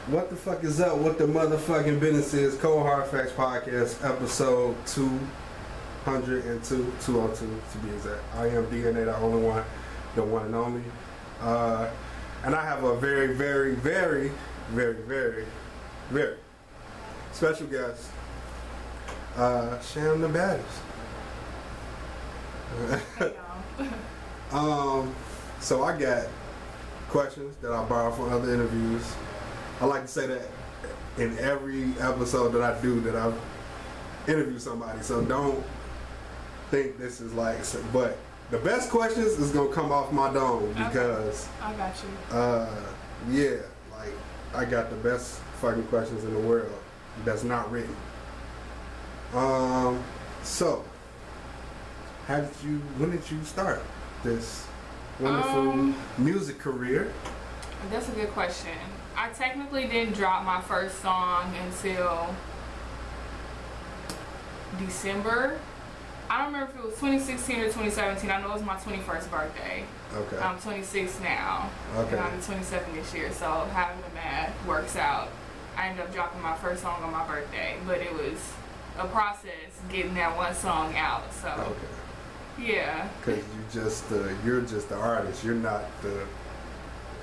What the fuck is up? What the motherfucking business is? Cold Hard Facts Podcast, episode 202 to be exact. I am DNATheOnlyOne, the one and only. And I have a very, very, very, very, very, very special guest, Sham The Baddest. So I got questions that I borrowed from other interviews. I like to say that in every episode that I do that I've interviewed somebody. So don't think this is like, but the best questions is gonna come off my dome because I got you. Yeah, like I got the best fucking questions in the world that's not written. So when did you start this wonderful music career? That's a good question. I technically didn't drop my first song until December. I don't remember if it was 2016 or 2017. I know it was my 21st birthday. Okay. I'm 26 now. Okay. And I'm 27 this year, so having the math works out. I ended up dropping my first song on my birthday, but it was a process getting that one song out. So. Okay. Yeah. Because you're just the artist. You're not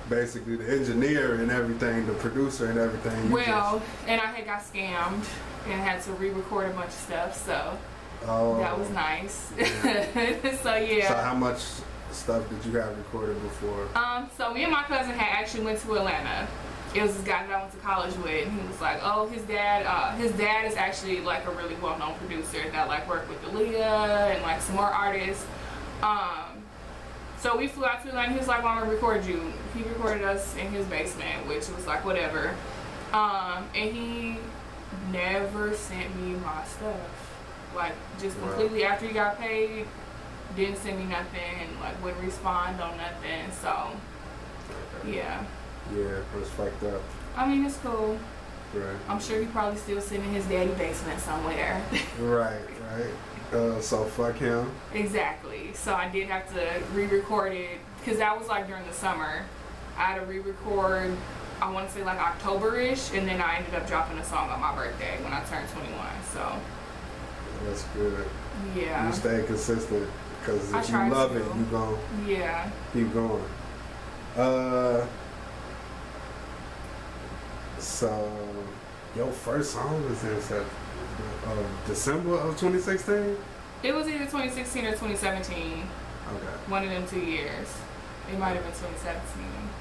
basically the engineer and everything, the producer and everything. And I had got scammed and had to re-record a bunch of stuff, so that was nice. Yeah. So yeah. So how much stuff did you have recorded before? So me and my cousin had actually went to Atlanta. It was this guy that I went to college with, and he was like, oh, his dad is actually like a really well-known producer that like worked with Aaliyah and like some more artists. So we flew out to Atlanta. He was like, well, I'm gonna record you. He recorded us in his basement, which was like whatever. And he never sent me my stuff. Like just completely after he got paid, didn't send me nothing, like wouldn't respond on nothing. So yeah. Yeah, it was fucked up. I mean, it's cool. Right. I'm sure he probably still sitting in his daddy's basement somewhere. Right. So fuck him. Exactly. So I did have to re-record it because that was like during the summer. I had to re-record, I want to say like October-ish, and then I ended up dropping a song on my birthday when I turned 21. So that's good. Yeah. You stay consistent because if you love it, you gon' keep going. So your first song was in December of 2016? It was either 2016 or 2017. Okay. One of them 2 years. It might have been 2017.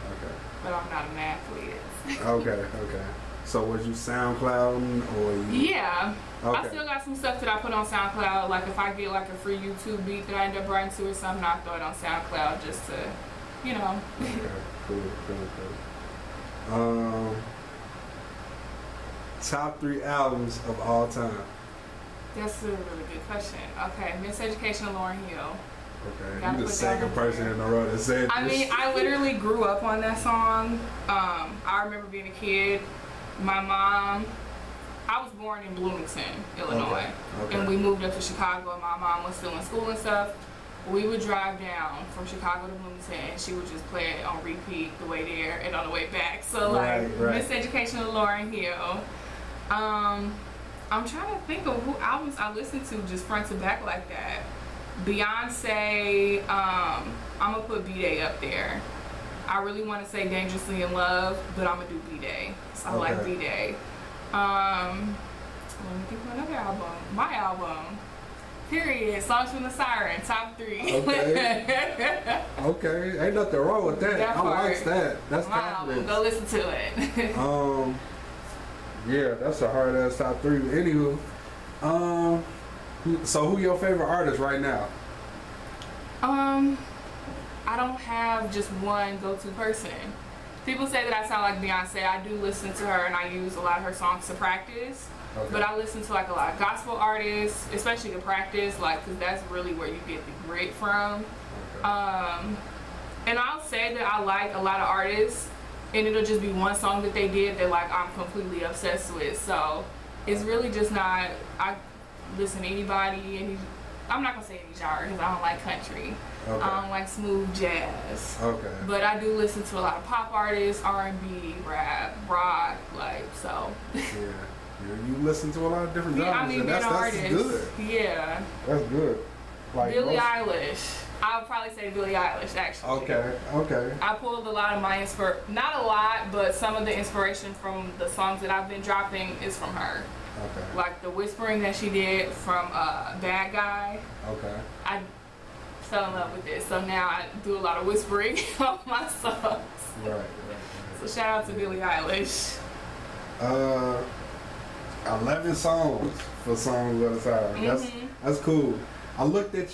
Okay. But I'm not an athlete. Okay. So was you SoundClouding or you? Yeah. Okay. I still got some stuff that I put on SoundCloud. Like if I get like a free YouTube beat that I end up writing to or something, I throw it on SoundCloud just to, you know. Okay. Cool. Top 3 albums of all time. That's a really good question. Okay, Miseducation of Lauryn Hill. Okay, you the second person in the row that said this. I mean, I literally grew up on that song. I remember being a kid. My mom, I was born in Bloomington, Illinois. Okay. And we moved up to Chicago and my mom was still in school and stuff. We would drive down from Chicago to Bloomington and she would just play it on repeat the way there and on the way back. So like, Miseducation of Lauryn Hill. I'm trying to think of who albums I listened to just front to back like that. Beyonce, I'm gonna put B-Day up there. I really want to say Dangerously in Love, but I'm gonna do B-Day. So I like B-Day. Let me think of another album. My album. Period. Songs from the Siren, top 3. Okay. Ain't nothing wrong with that. I like that. That's my album. Go listen to it. Yeah, that's a hard ass top 3. Anywho, so who your favorite artist right now? I don't have just one go-to person. People say that I sound like Beyonce. I do listen to her and I use a lot of her songs to practice. Okay. But I listen to like a lot of gospel artists, especially to practice, like, cause that's really where you get the grit from. Okay. And I'll say that I like a lot of artists. And it'll just be one song that they did that like I'm completely obsessed with. So it's really just not, I listen to anybody, I'm not gonna say any genre because I don't like country. Okay. I don't like smooth jazz. Okay. But I do listen to a lot of pop artists, R&B, rap, rock, like, so. Yeah. You listen to a lot of different genres, I mean, and that's good. Yeah. That's good. Like Billie Eilish. I would probably say Billie Eilish, actually. Okay. I pulled a lot of my not a lot, but some of the inspiration from the songs that I've been dropping is from her. Okay. Like the whispering that she did from Bad Guy. Okay. I fell in love with it, so now I do a lot of whispering on my songs. Right. So shout out to Billie Eilish. 11 songs for Songs of the Siren. That's cool. I looked at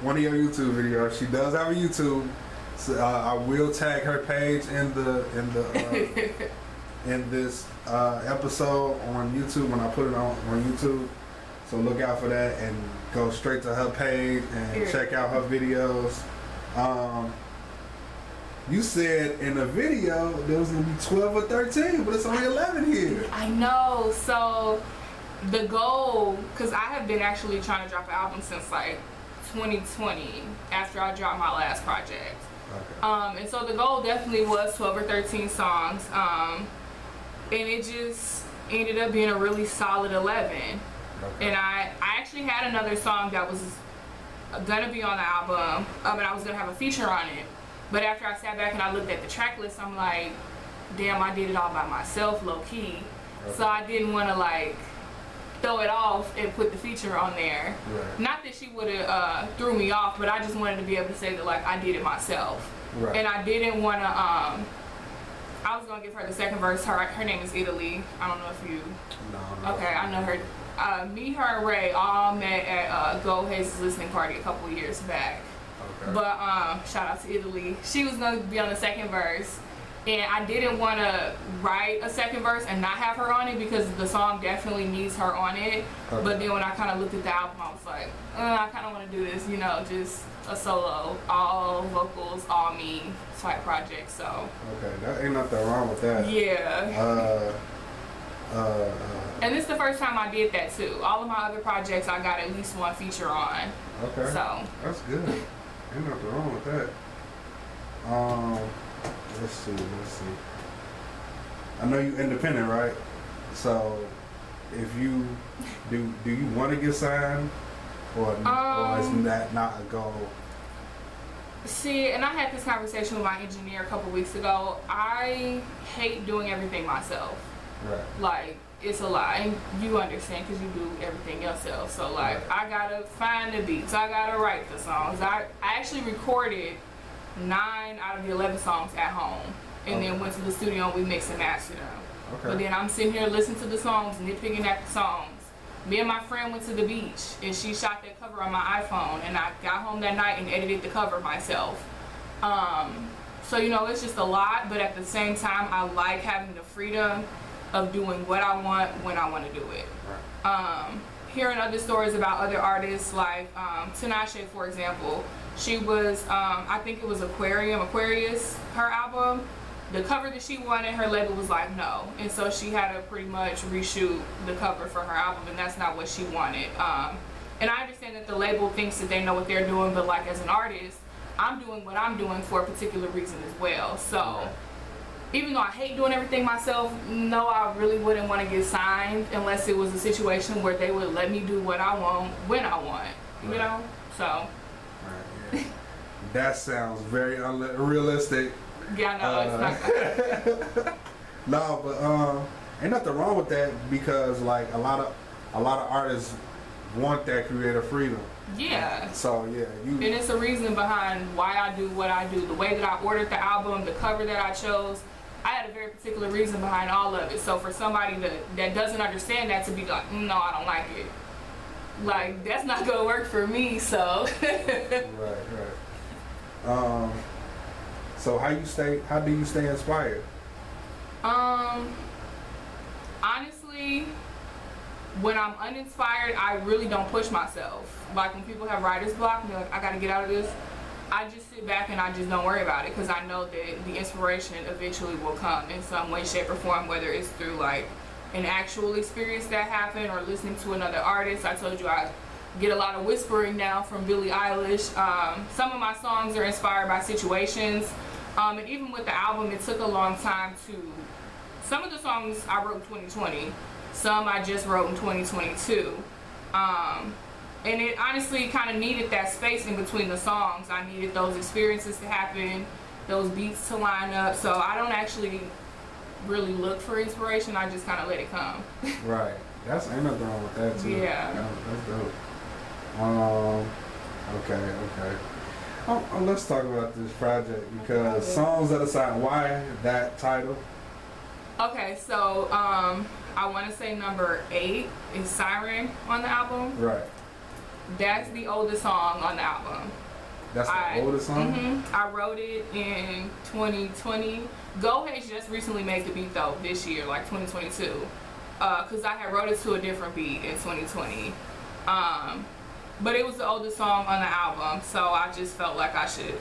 one of your YouTube videos. She does have a YouTube. So, I will tag her page in this episode on YouTube when I put it on YouTube. So look out for that and go straight to her page and check out her videos. You said in the video there was gonna be 12 or 13, but it's only 11 here. I know. So the goal, because I have been actually trying to drop an album since like 2020 after I dropped my last project. Okay. And so the goal definitely was 12 or 13 songs. And it just ended up being a really solid 11. Okay. And I actually had another song that was gonna be on the album, and I was gonna have a feature on it. But after I sat back and I looked at the track list, I'm like, damn, I did it all by myself, low key. Okay. So I didn't want to like throw it off and put the feature on there. Right. Not that she would have threw me off, but I just wanted to be able to say that like I did it myself. Right. And I didn't want to. I was gonna give her the second verse. Her name is Italy. I don't know if you. No. Okay, I know her. Me, her, and Ray all met at Go Haze's listening party a couple years back. Okay. But shout out to Italy. She was gonna be on the second verse, and I didn't want to write a second verse and not have her on it because the song definitely needs her on it. Okay. But then when I kind of looked at the album, I was like, I kind of want to do this, just a solo, all vocals, all me type project. So. Okay, that ain't nothing wrong with that. Yeah. And this is the first time I did that too. All of my other projects, I got at least one feature on. Okay. So. That's good. Ain't nothing wrong with that. Let's see. I know you independent, right? So, if you do you want to get signed, or is that not a goal? See, and I had this conversation with my engineer a couple weeks ago. I hate doing everything myself. Right. Like, it's a lot, and you understand because you do everything yourself. So like, right. I gotta find the beats, I gotta write the songs. I actually recorded 9 out of the 11 songs at home, and then went to the studio and we mixed and mastered them. Okay. But then I'm sitting here listening to the songs, nitpicking at the songs. Me and my friend went to the beach, and she shot that cover on my iPhone, and I got home that night and edited the cover myself. So it's just a lot, but at the same time, I like having the freedom of doing what I want when I want to do it. Right. Hearing other stories about other artists like Tinashe, for example, she was, I think it was Aquarius, her album. The cover that she wanted, her label was like no, and so she had to pretty much reshoot the cover for her album, and that's not what she wanted. And I understand that the label thinks that they know what they're doing, but like as an artist, I'm doing what I'm doing for a particular reason as well. So. Okay. Even though I hate doing everything myself, no, I really wouldn't want to get signed unless it was a situation where they would let me do what I want when I want, right. So. Right, yeah. That sounds very unrealistic. Yeah, no, it's not. No, but ain't nothing wrong with that because like a lot of artists want that creative freedom. Yeah. So yeah, and it's a reason behind why I do what I do. The way that I ordered the album, the cover that I chose, I had a very particular reason behind all of it. So for somebody that doesn't understand that to be like, no, I don't like it. Like that's not gonna work for me. So. Right. So how do you stay inspired? Honestly, when I'm uninspired, I really don't push myself. Like when people have writer's block and they're like, I gotta get out of this, I just sit back and I just don't worry about it because I know that the inspiration eventually will come in some way, shape, or form, whether it's through like an actual experience that happened or listening to another artist. I told you I get a lot of whispering now from Billie Eilish. Some of my songs are inspired by situations. And even with the album, it took a long time to... Some of the songs I wrote in 2020. Some I just wrote in 2022. And it honestly kind of needed that space in between the songs. I needed those experiences to happen, those beats to line up. So I don't actually really look for inspiration. I just kind of let it come. Right. Ain't nothing wrong with that too. Yeah. That's dope. Okay. Let's talk about this project because songs that aside, why that title? Okay, so I want to say number 8 is Siren on the album. Right. That's the oldest song on the album. That's the oldest song? Mm-hmm. I wrote it in 2020. Go has just recently made the beat though this year, like 2022. Because I had wrote it to a different beat in 2020. But it was the oldest song on the album, so I just felt like I should,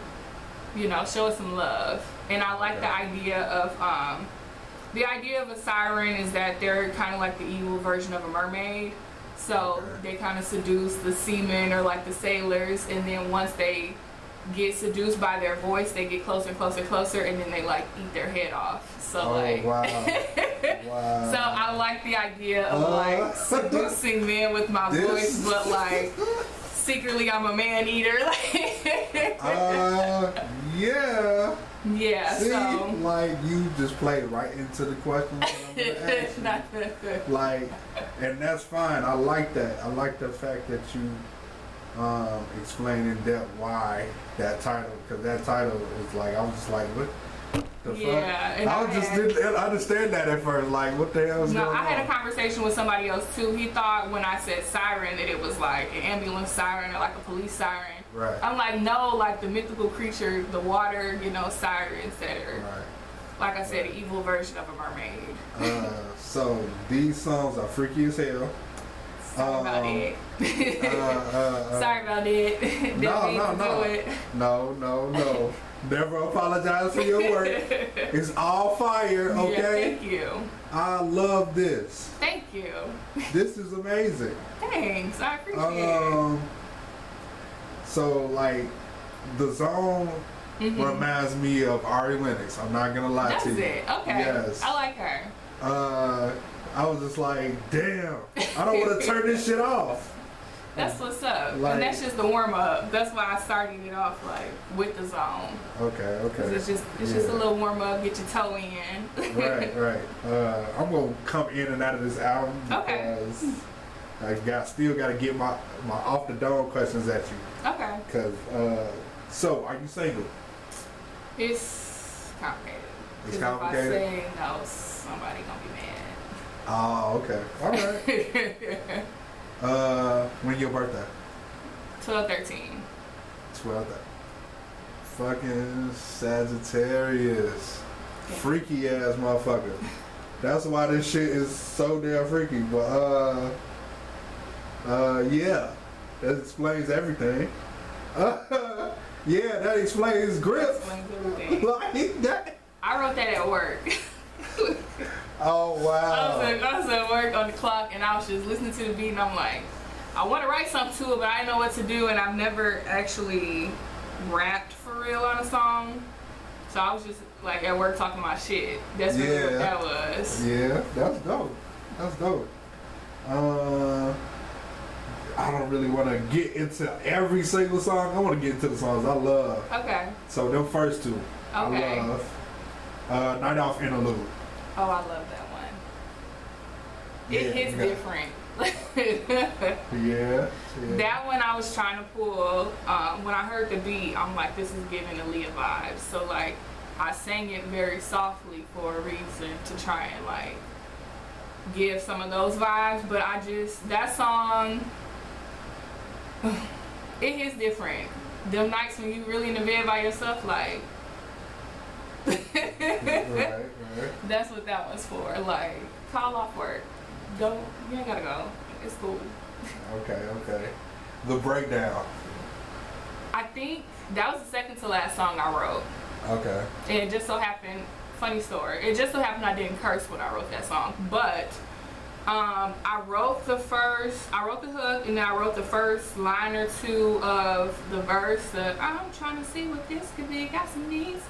show it some love. And I like the idea of a siren is that they're kind of like the evil version of a mermaid. So they kind of seduce the seamen or like the sailors, and then once they get seduced by their voice, they get closer and closer and closer, and then they like eat their head off. So wow. So I like the idea of like seducing men with my voice, but like secretly I'm a man eater. Yeah. See, so like you just played right into the questions that I'm gonna ask you. Like, and that's fine. I like that. I like the fact that you explain in depth why that title, because that title is like, I was just like, what the fuck? And I didn't understand that at first. Like, what the hell is going on? I had a conversation with somebody else too. He thought when I said siren that it was like an ambulance siren or like a police siren. Right. I'm like, no, like the mythical creature, the water, sirens that are, like I said, an evil version of a mermaid. So these songs are freaky as hell. Sorry about it. Sorry about it. No. Never apologize for your work. It's all fire, okay? Yeah, thank you. I love this. Thank you. This is amazing. Thanks, I appreciate it. So, like, the zone reminds me of Ari Lennox. I'm not gonna lie to you. That's it. Okay. Yes. I like her. I was just like, damn, I don't want to turn this shit off. That's what's up. Like, and that's just the warm up. That's why I started it off like with the zone. Okay. It's just a little warm up, get your toe in. Right. I'm gonna come in and out of this album because I still gotta get my off the dome questions at you. Okay. Cause so are you single? It's complicated. It's complicated. If I say no, somebody gonna be mad. Oh, okay. All right. When your birthday? 12/13. 12. Fucking Sagittarius. Yeah. Freaky ass motherfucker. That's why this shit is so damn freaky. But yeah, that explains everything. Yeah, that explains grip. That explains everything. Like that. I wrote that at work. Oh wow. I was at work on the clock and I was just listening to the beat and I'm like, I want to write something to it, but I didn't know what to do, and I've never actually rapped for real on a song. So I was just like at work talking my shit. That's really what that was. Yeah, that's dope. I don't really want to get into every single song. I want to get into the songs I love. Okay. So them first two, okay. I love. Night Off Interlude. Oh, I love that one. It hits different. Yeah. That one I was trying to pull. When I heard the beat, I'm like, this is giving Aaliyah vibes. So like, I sang it very softly for a reason to try and like give some of those vibes. But that song, it hits different. Them nights when you really in the bed by yourself, like. Right. That's what that was for. Like, call off work. You ain't gotta go. It's cool. Okay. The Breakdown. I think that was the second to last song I wrote. Okay. And it just so happened, funny story, it just so happened I didn't curse when I wrote that song. But I wrote the hook, and then I wrote the first line or two of the verse. I'm trying to see what this could be. Got some needs,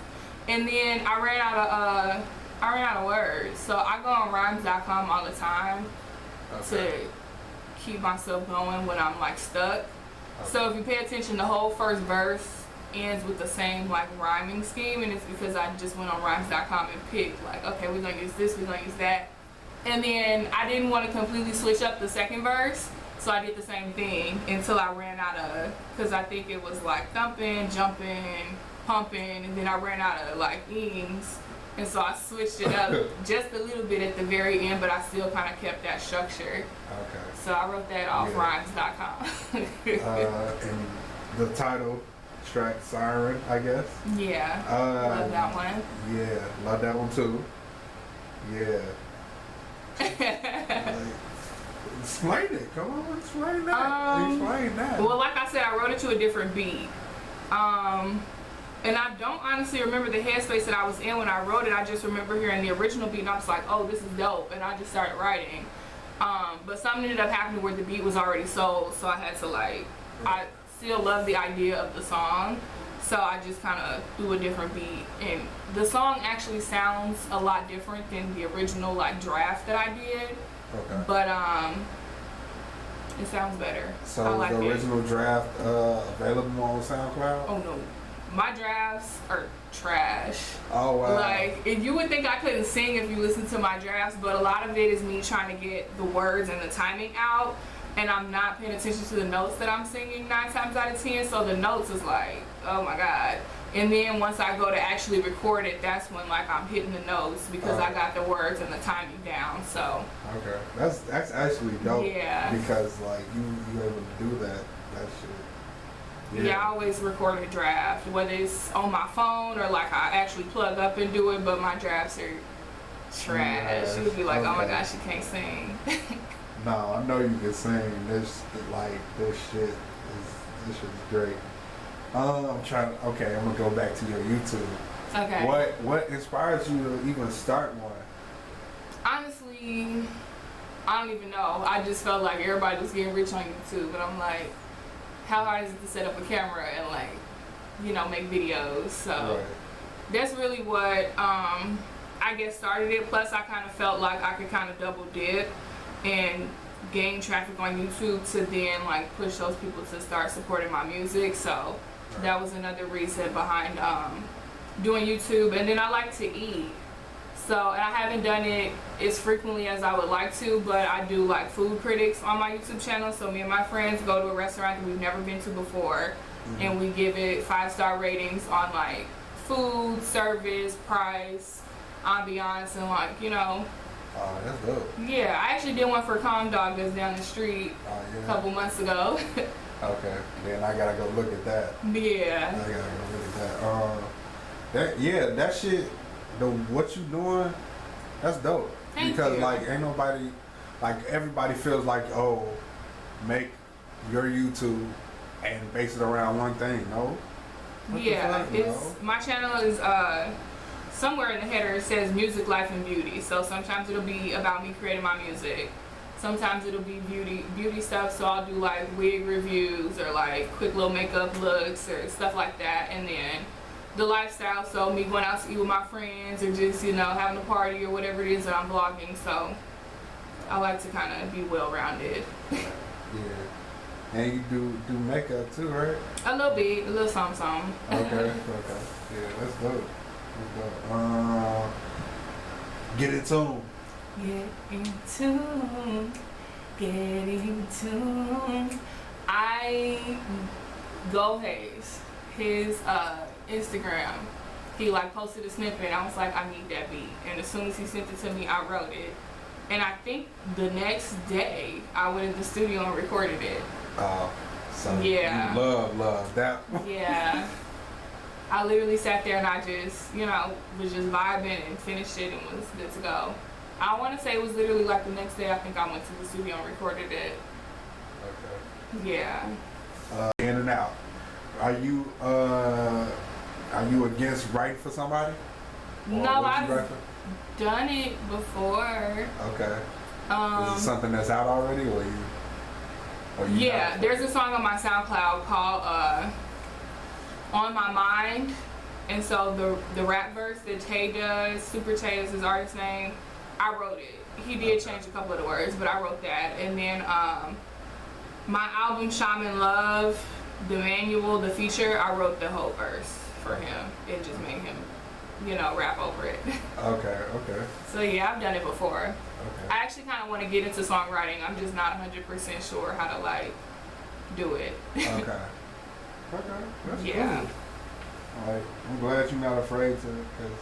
and then I ran out of words. So I go on rhymes.com all the time to keep myself going when I'm like stuck. So if you pay attention, the whole first verse ends with the same like rhyming scheme, and it's because I just went on rhymes.com and picked like, okay, we're gonna use this, we're gonna use that. And then I didn't want to completely switch up the second verse, so I did the same thing until I ran out of, because I think it was like thumping, jumping, pumping, and then I ran out of like eams, and so I switched it up just a little bit at the very end, but I still kind of kept that structure. Okay. So I wrote that off rhymes.com. And the title track, Siren, I guess? Yeah, love that one. Yeah, love that one too. Yeah. Explain it. Come on, explain that. Explain that. Well, like I said, I wrote it to a different beat. And I don't honestly remember the headspace that I was in when I wrote it. I just remember hearing the original beat and I was like, oh, this is dope. And I just started writing. But something ended up happening where the beat was already sold. So I had to like, I still love the idea of the song. So I just kind of do a different beat. And the song actually sounds a lot different than the original like draft that I did. Okay. But it sounds better. So I like the original draft available on SoundCloud? Oh no. My drafts are trash. Oh wow. Like, if you would think I couldn't sing if you listen to my drafts, but a lot of it is me trying to get the words and the timing out, and I'm not paying attention to the notes that I'm singing 9 times out of 10, so the notes is like, oh my god. And then once I go to actually record it, that's when like I'm hitting the notes because I got the words and the timing down. So okay, that's actually dope. Yeah. Because like you able to do that shit. Yeah, I always record a draft, whether it's on my phone or like I actually plug up and do it, but my drafts are trash. She would be like, oh my gosh, she can't sing. No, I know you can sing. This shit is great. I'm gonna go back to your YouTube. Okay. What inspires you to even start one? Honestly, I don't even know. I just felt like everybody was getting rich on YouTube, and I'm like, how hard is it to set up a camera and like, you know, make videos? So that's really what I guess started it. Plus I kind of felt like I could kind of double dip and gain traffic on YouTube to then like push those people to start supporting my music. So that was another reason behind doing YouTube. And then I like to eat. So, and I haven't done it as frequently as I would like to, but I do like food critics on my YouTube channel. So me and my friends go to a restaurant that we've never been to before, and we give it 5-star ratings on like food, service, price, ambiance, and like, you know. Oh, that's dope. Yeah, I actually did one for Kong Dog that's down the street a couple months ago. Okay, then I gotta go look at that. Yeah. I gotta go look at that. That shit. What you doing, that's dope. Because like ain't nobody, like everybody feels like, oh, make your YouTube and base it around one thing. No. My channel is somewhere in the header it says music, life, and beauty. So sometimes it'll be about me creating my music. Sometimes it'll be beauty stuff. So I'll do like wig reviews or like quick little makeup looks or stuff like that. And then the lifestyle, so me going out to eat with my friends or just, you know, having a party or whatever it is that I'm vlogging. So I like to kind of be well-rounded. Yeah. And you do makeup too, right? A little bit, a little something. Okay. Yeah, that's dope. Get in tune. Get in tune. Go Hayes. His Instagram, he like posted a snippet and I was like, I need that beat, and as soon as he sent it to me, I wrote it, and I think the next day I went in the studio and recorded it. So yeah, you love that. Yeah, I literally sat there and I just, you know, was just vibing and finished it and was good to go. I want to say it was literally like the next day I think I went to the studio and recorded it. Okay. Yeah. In and out. Are you against writing for somebody? No, I've done it before. Okay. Is it something that's out already, or you yeah, there's a song on my SoundCloud called On My Mind. And so the rap verse that Tay does, Super Tay is his artist name, I wrote it. He did change a couple of the words, but I wrote that. And then my album Sham in Love, the manual, the feature, I wrote the whole verse for him. It just made him, rap over it. Okay. So yeah, I've done it before. Okay. I actually kind of want to get into songwriting. I'm just not 100% sure how to do it. Okay. That's yeah. Cool. I'm glad you're not afraid to, because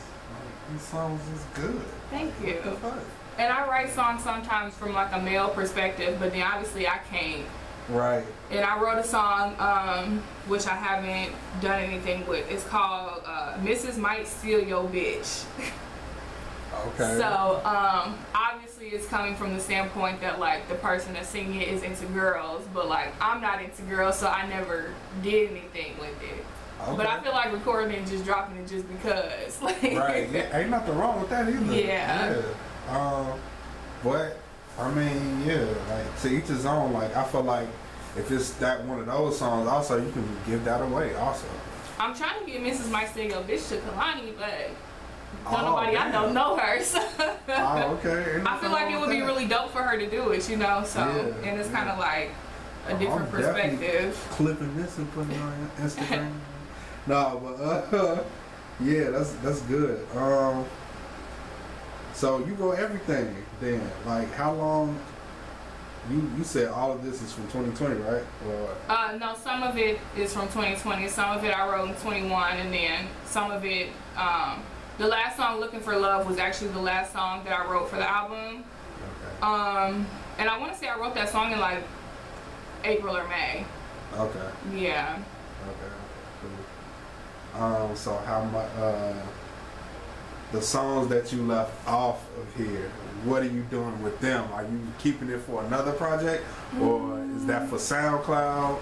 these songs is good. Thank you. And I write songs sometimes from a male perspective, but then obviously I can't. Right. And I wrote a song, which I haven't done anything with. It's called Mrs. Might Steal Your Bitch. Okay. So, obviously it's coming from the standpoint that the person that's singing it is into girls, but I'm not into girls, so I never did anything with it. Okay. But I feel like recording and just dropping it just because. Right. Yeah, ain't nothing wrong with that either. Yeah. But I mean, to each his own. I feel like if it's that one of those songs, also you can give that away. Also, I'm trying to get Mrs. Mike Steal Your Bitch to Kalani, but nobody I don't know her. So okay. I feel like it would be really dope for her to do it, So and it's kind of a different perspective. Clipping this and putting it on Instagram. No, but yeah, that's good. So you wrote everything then. How long? You said all of this is from 2020, right? Or no, some of it is from 2020. Some of it I wrote in 21, and then some of it. The last song, "Looking for Love," was actually the last song that I wrote for the album. Okay. And I want to say I wrote that song in April or May. Okay. Yeah. Okay. Cool. So how much? The songs that you left off of here, what are you doing with them? Are you keeping it for another project, or is that for SoundCloud?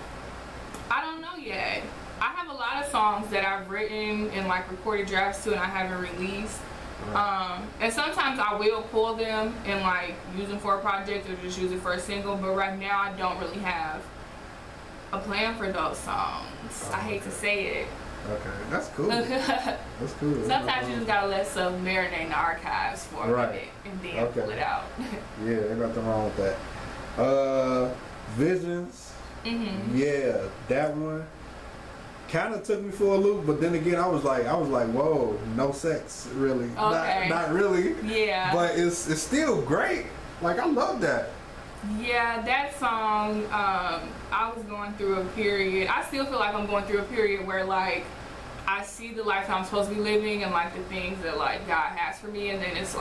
I don't know yet. I have a lot of songs that I've written and recorded drafts to, and I haven't released. Right. And sometimes I will pull them and use them for a project or just use it for a single. But right now, I don't really have a plan for those songs. I hate to say it. Okay, that's cool. That's cool. Sometimes you just gotta let stuff marinate in the archives for a minute and then pull it out. Yeah, there's nothing wrong with that. Visions. Mm-hmm. Yeah, that one kind of took me for a loop, but then again, I was like, whoa, no sex, really? Okay. Not really. Yeah. But it's still great. I love that. Yeah, that song, I was going through a period. I still feel like I'm going through a period where I see the life I'm supposed to be living and the things that God has for me, and then it's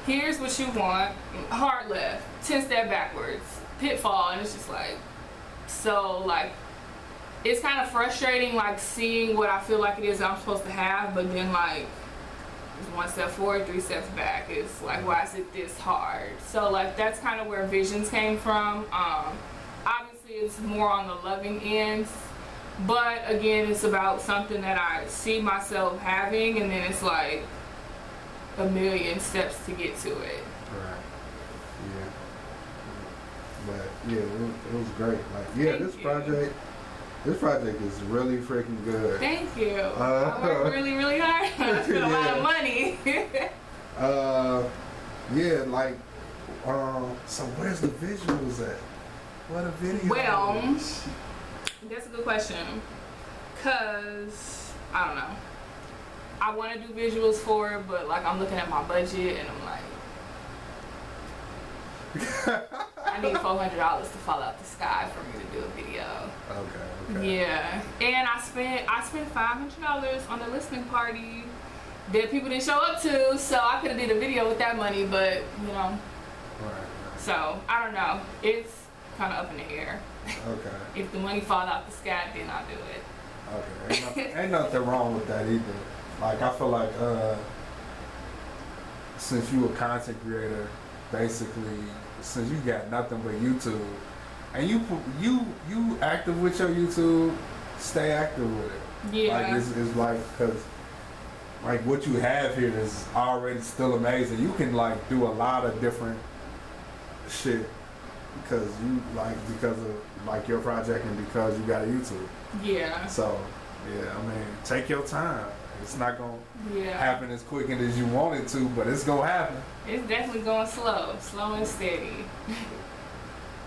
here's what you want, hard left, 10-step backwards, pitfall, and it's just so it's kind of frustrating seeing what I feel like it is I'm supposed to have, but then it's 1 step forward, 3 steps back. It's why is it this hard? So that's kind of where Visions came from. Obviously it's more on the loving end, but again it's about something that I see myself having, and then it's a million steps to get to it. Right. Yeah. But yeah, it was great. This project is really freaking good. Thank you. I worked really, really hard. I spent a lot of money. So where's the visuals at? What a video. Well, that's a good question. Cause I don't know. I want to do visuals for it, but I'm looking at my budget and I'm I need $400 to fall out the sky for me to do a video. Okay. Yeah, and I spent $500 on the listening party that people didn't show up to, so I could have did a video with that money, but Right. So I don't know. It's kind of up in the air. Okay. If the money falls out the sky, then I'll do it. Okay. Ain't nothing wrong with that either. I feel like since you a content creator, basically, since you got nothing but YouTube, and you active with your YouTube, stay active with it. Yeah. It's because what you have here is already still amazing. You can do a lot of different shit because of your project and because you got a YouTube. Yeah. So, yeah, I mean, take your time. It's not going to happen as quick as you want it to, but it's going to happen. It's definitely going slow and steady.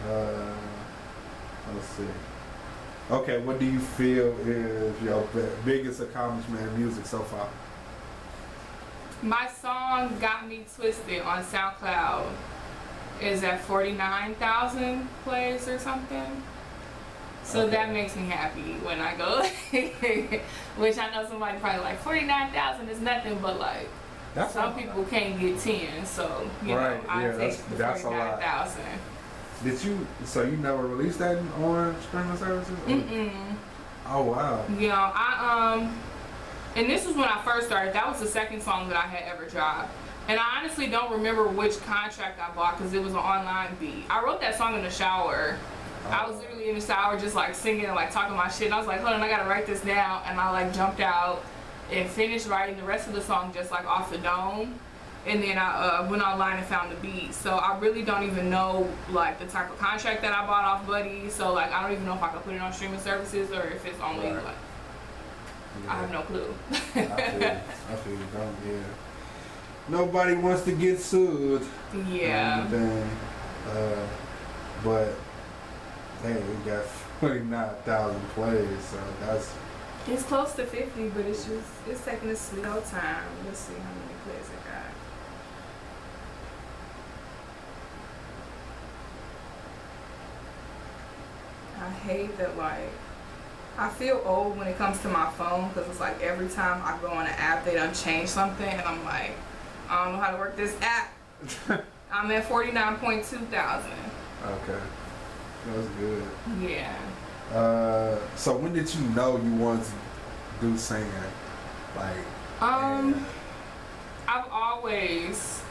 Let's see. Okay, what do you feel is your biggest accomplishment in music so far? My song Got Me Twisted on SoundCloud is at 49,000 plays or something. So that makes me happy when I go, which I know somebody probably like 49,000 is nothing, but like some people can't get 10, so you know I take the 49,000. Did you? So you never released that on streaming services? Oh wow. Yeah, and this was when I first started. That was the second song that I had ever dropped. And I honestly don't remember which contract I bought because it was an online beat. I wrote that song in the shower. I was literally in the shower just like singing and like talking my shit. And I was like, hold on, I gotta write this down. And I like jumped out and finished writing the rest of the song just like off the dome. And then I went online and found the beat. So I really don't even know like the type of contract that I bought off Buddy. So like I don't even know if I can put it on streaming services or if it's only like, I have no clue. I feel you. Don't get. Nobody wants to get sued. Yeah. But hey, we got 49,000 plays, so that's. It's close to 50, but it's taking a slow time. Let's see how many plays it got. I hate that, like, I feel old when it comes to my phone because it's like every time I go on an app, they done change something, and I'm like, I don't know how to work this app. I'm at 49.2 thousand. Okay. That's good. Yeah. So when did you know you wanted to do singing? Like, I've always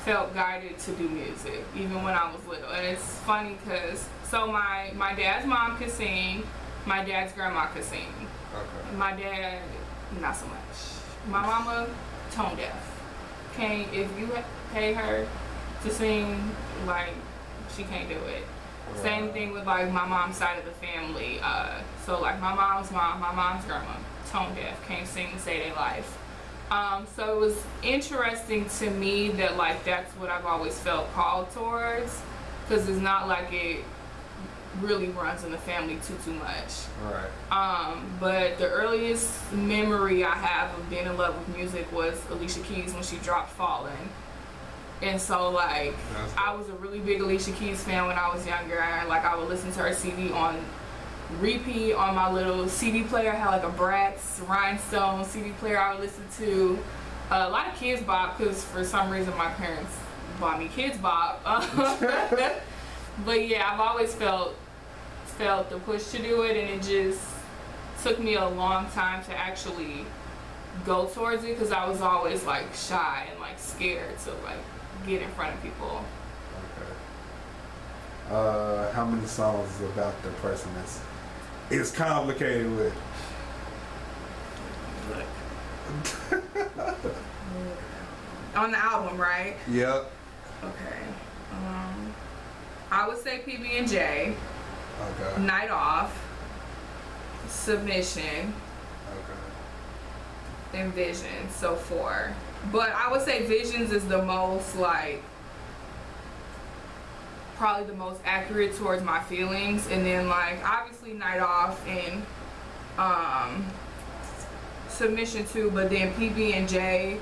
felt guided to do music, even when I was little. And it's funny because, so my dad's mom could sing, my dad's grandma could sing. Okay. My dad, not so much. My mama, tone deaf. If you pay her to sing, like, she can't do it. Wow. Same thing with like my mom's side of the family. So like my mom's mom, my mom's grandma, tone deaf, can't sing to save their life. So it was interesting to me that like that's what I've always felt called towards, because it's not like it really runs in the family too much. Right. But the earliest memory I have of being in love with music was Alicia Keys when she dropped Fallen. And so like I was a really big Alicia Keys fan when I was younger, and like I would listen to her CD on repeat on my little CD player. I had like a Bratz Rhinestone CD player I would listen to. A lot of Kids Bop, because for some reason my parents bought me Kids Bop. But yeah, I've always felt the push to do it, and it just took me a long time to actually go towards it because I was always like shy and like scared to like get in front of people. Okay. How many songs is about the person it's complicated with? On the album, right? Yep. Okay. I would say PB&J. Okay. Night Off. Submission. Okay. And Visions. So 4. But I would say Visions is the most like probably the most accurate towards my feelings, and then like obviously Night Off and Submission too, but then PB&J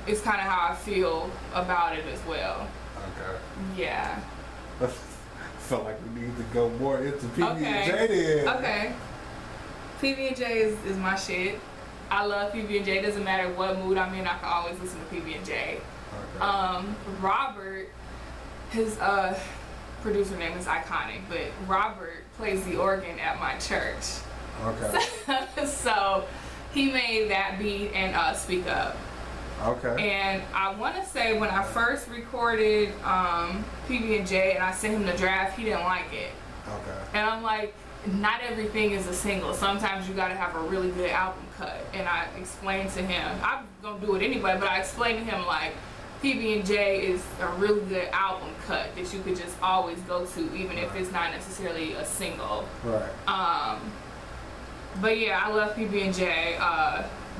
is kind of how I feel about it as well. Okay. Yeah. I felt like we need to go more into PB&J then. Okay. PB&J is my shit. I love PB&J. Doesn't matter what mood I'm in, I can always listen to PB&J. Okay. Robert, his producer name is iconic, but Robert plays the organ at my church. Okay. So he made that beat and Speak Up. Okay. And I want to say when I first recorded PB&J and I sent him the draft, he didn't like it. Okay. And I'm like, not everything is a single. Sometimes you gotta have a really good album cut. And I explained to him, I'm gonna do it anyway, but I explained to him like, PB&J is a really good album cut that you could just always go to, even if it's not necessarily a single. Right. But yeah, I love PB&J.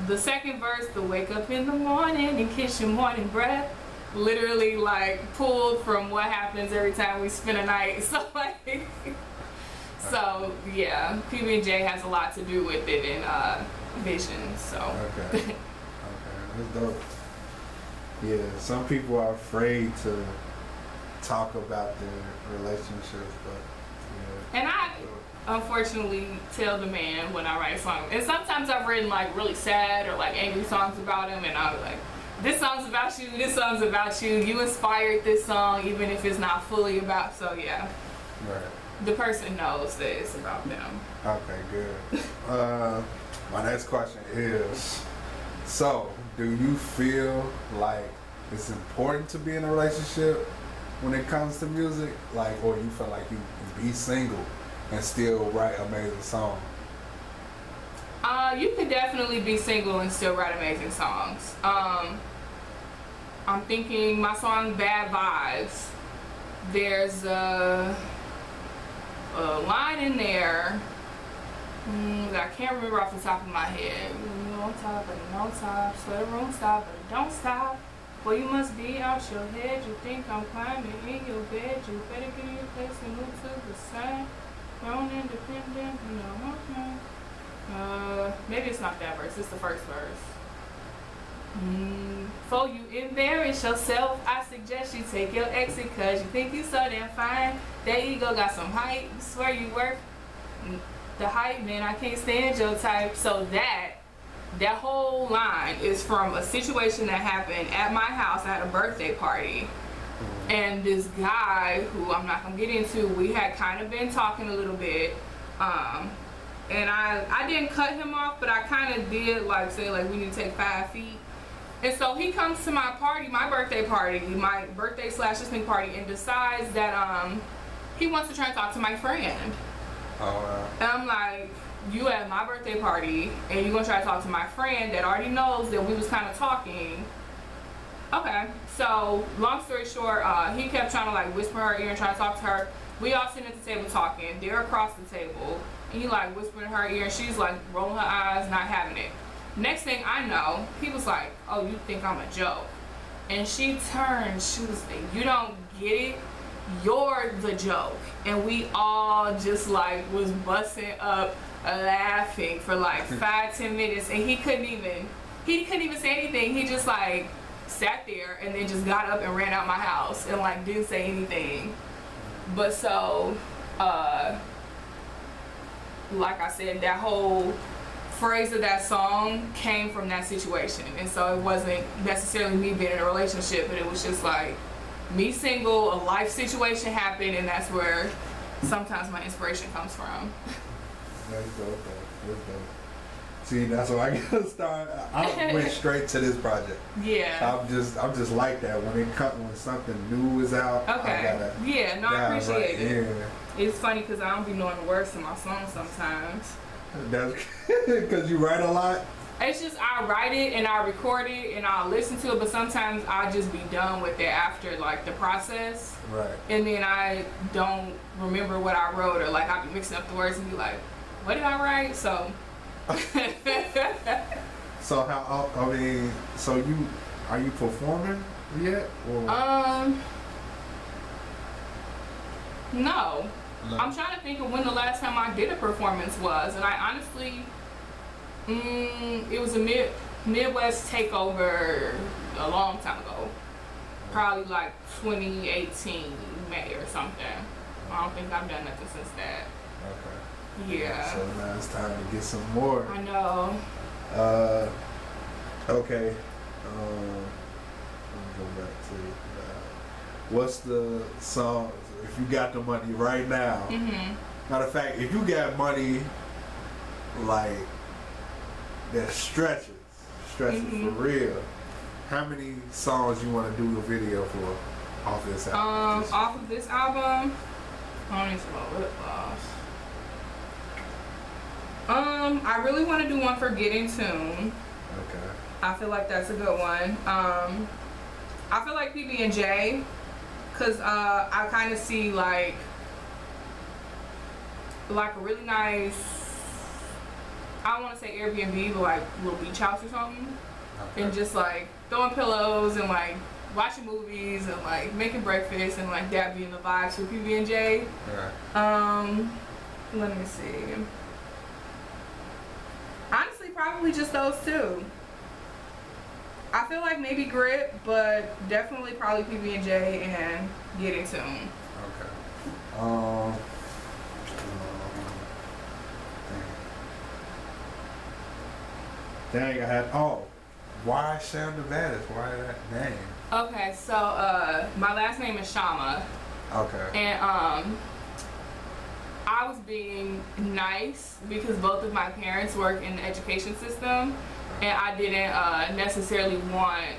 The second verse, the wake up in the morning and kiss your morning breath, literally like pulled from what happens every time we spend a night. So like, so yeah, PB&J has a lot to do with it in Vision. So. Okay. Okay, that's dope. Yeah, some people are afraid to talk about their relationships, but yeah. And I unfortunately tell the man when I write songs. And sometimes I've written like really sad or like angry songs about him, and I'm like, this song's about you, this song's about you, you inspired this song, even if it's not fully about, so yeah. Right. The person knows that it's about them. Okay, good. My next question is, so do you feel like it's important to be in a relationship when it comes to music? Like, or you feel like you can be single and still write amazing songs? You could definitely be single and still write amazing songs. I'm thinking my song Bad Vibes, there's a line in there that I can't remember off the top of my head. On top, but no top, sweater won't stop, but don't stop. Well, you must be out your head. You think I'm climbing in your bed. You better get in your place and move to the side. Grown, independent, you know, okay. Maybe it's not that verse, it's the first verse. Before you embarrass yourself, I suggest you take your exit, cause you think you so damn fine. That ego got some height, you swear you worth the hype, man, I can't stand your type. So that whole line is from a situation that happened at my house. I had a birthday party, and this guy who I'm not gonna get into, we had kind of been talking a little bit, and I didn't cut him off, but I kind of did like say like we need to take 5 feet. And so he comes to my party, my birthday party, my birthday / listening party, and decides that he wants to try and talk to my friend. Oh wow. And I'm like, you at my birthday party and you're gonna try to talk to my friend that already knows that we was kind of talking. Okay, so long story short, he kept trying to like whisper in her ear and try to talk to her. We all sitting at the table talking. They're across the table, and he like whispered in her ear, and she's like rolling her eyes, not having it. Next thing I know, he was like, oh, you think I'm a joke? And she turned, she was like, you don't get it? You're the joke. And we all just like was busting up laughing for like 5-10 minutes, and he couldn't even say anything. He just like sat there and then just got up and ran out my house and like didn't say anything. But so like I said, that whole phrase of that song came from that situation, and so it wasn't necessarily me being in a relationship, but it was just like me single, a life situation happened, and that's where sometimes my inspiration comes from. That's dope, though. That's dope. See, that's why I gotta start. I went straight to this project. Yeah. I'm just like that. When something new is out, okay. Yeah, no, I appreciate it. Yeah. It's funny because I don't be knowing the words to my songs sometimes. That's because you write a lot. It's just I write it and I record it and I'll listen to it, but sometimes I'll just be done with it after like the process. Right. And then I don't remember what I wrote, or like I'll be mixing up the words and be like, what did I write? So. So how? I mean, so are you performing yet? Or? No. I'm trying to think of when the last time I did a performance was, and I honestly, it was a Midwest takeover a long time ago, probably like 2018 May or something. I don't think I've done nothing since that. Okay. Yeah. So now it's time to get some more. I know. Okay. Let me go back to what's the song? If you got the money right now. Matter of fact, if you got money like that stretches for real, how many songs you want to do a video for off this album? Off of this album, I don't need to know lip gloss. I really want to do one for Get In Tune. Okay. I feel like that's a good one. I feel like PB&J, cause I kind of see like a really nice, I don't want to say Airbnb, but like a little beach house or something, and just like throwing pillows and like watching movies and like making breakfast and like that being the vibes for PB&J. Let me see. Honestly, probably just those two. I feel like maybe Grip, but definitely probably PB&J and Get In Tune. Okay. Dang, I had, why Sham The Baddest? Why that name? Okay, so my last name is Shama. Okay. And I was being nice because both of my parents work in the education system, and I didn't necessarily want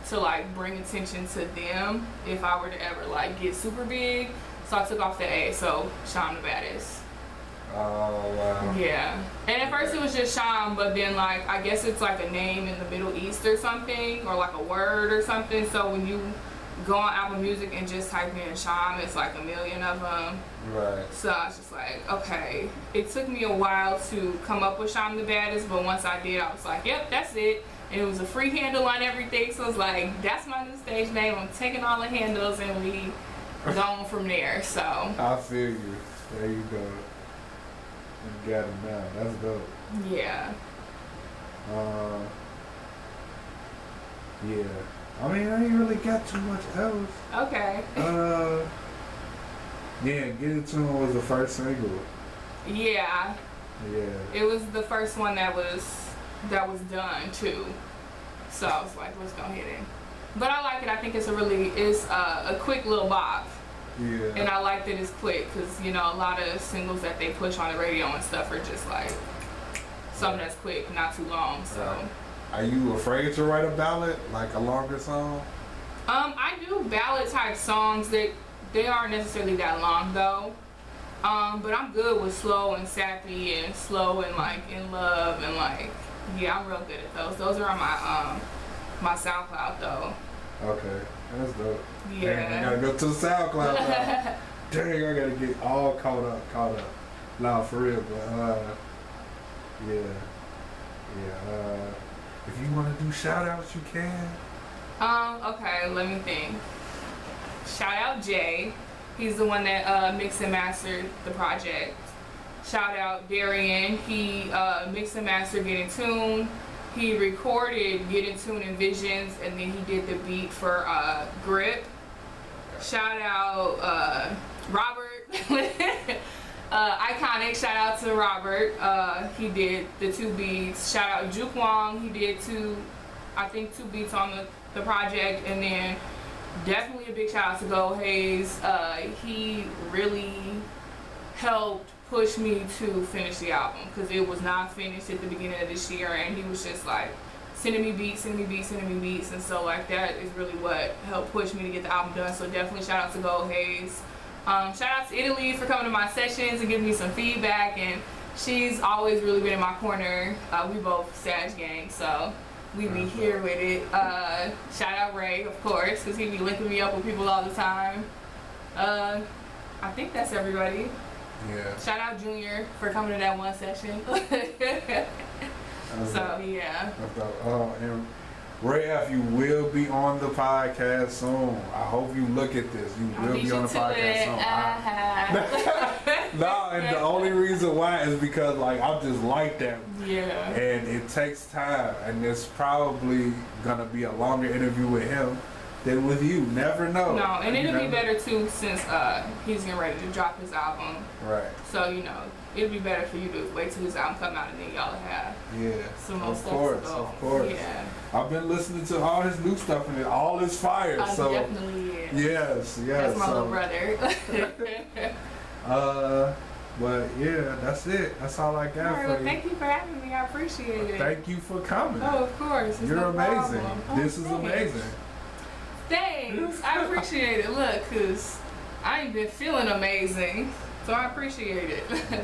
to like bring attention to them if I were to ever like get super big. So I took off the A, so Sham The Baddest. Oh, wow. Yeah. And at first it was just Sham, but then like I guess it's like a name in the Middle East or something, or like a word or something. So when you go on Apple Music and just type in Sham, it's like a million of them. Right. So I was just like, okay. It took me a while to come up with Sham The Baddest, but once I did, I was like, yep, that's it. And it was a free handle on everything, so it's like, that's my new stage name. I'm taking all the handles and we going from there. So I feel you. There you go. You got it now. That's dope. yeah. Yeah. I mean, I ain't really got too much else. Okay. Yeah, Get It To Him was the first single. Yeah. Yeah. It was the first one that was done too. So I was like, let's go ahead and. But I like it. I think it's a quick little bop. Yeah. And I like that it's quick because, you know, a lot of singles that they push on the radio and stuff are just like something that's quick, not too long. So. Right. Are you afraid to write a ballad, like a longer song? I do ballad type songs that they aren't necessarily that long though. But I'm good with slow and sappy and slow and like in love and like, yeah, I'm real good at those. Those are on my SoundCloud though. Okay, that's dope. Yeah. Dang, I gotta go to the SoundCloud now. Dang, I gotta get all caught up. Nah, for real, but yeah. If you wanna do shout outs, you can. Okay, let me think. Shout out Jay. He's the one that mixed and mastered the project. Shout out Darian. He mixed and mastered Get In Tune. He recorded Get In Tune and Visions, and then he did the beat for Grip. Shout out Robert. Iconic. Shout out to Robert. He did the 2 beats. Shout out Juke Wong. He did 2 beats on the project, and then definitely a big shout out to Go Hayes. He really helped push me to finish the album because it was not finished at the beginning of this year, and he was just like sending me beats, and so like that is really what helped push me to get the album done. So definitely shout out to Go Hayes. Shout out to Italy for coming to my sessions and giving me some feedback, and she's always really been in my corner. We both Sag gang, so we be here with it. Shout out Ray, of course, because he be linking me up with people all the time. I think that's everybody. Yeah. Shout out Junior for coming to that one session. So yeah. And Ray F, you will be on the podcast soon. I hope you look at this. You will be on the podcast soon. No, and the only reason why is because like I'm just like that. Yeah. And it takes time, and it's probably gonna be a longer interview with him than with you. Never know. No, and it'll be better too since he's getting ready to drop his album. Right. So you know, it'll be better for you to wait till his album come out and then y'all have some more stuff to go. Of course. Yeah. I've been listening to all his new stuff and all his fire. So definitely yes. That's my little brother. But yeah, that's it. That's all I got for you. Thank you for having me. I appreciate it. Thank you for coming. Oh, of course. You're no amazing. This is thanks. amazing. Thanks. I appreciate it. Look, cause I ain't been feeling amazing, so I appreciate it. Yeah.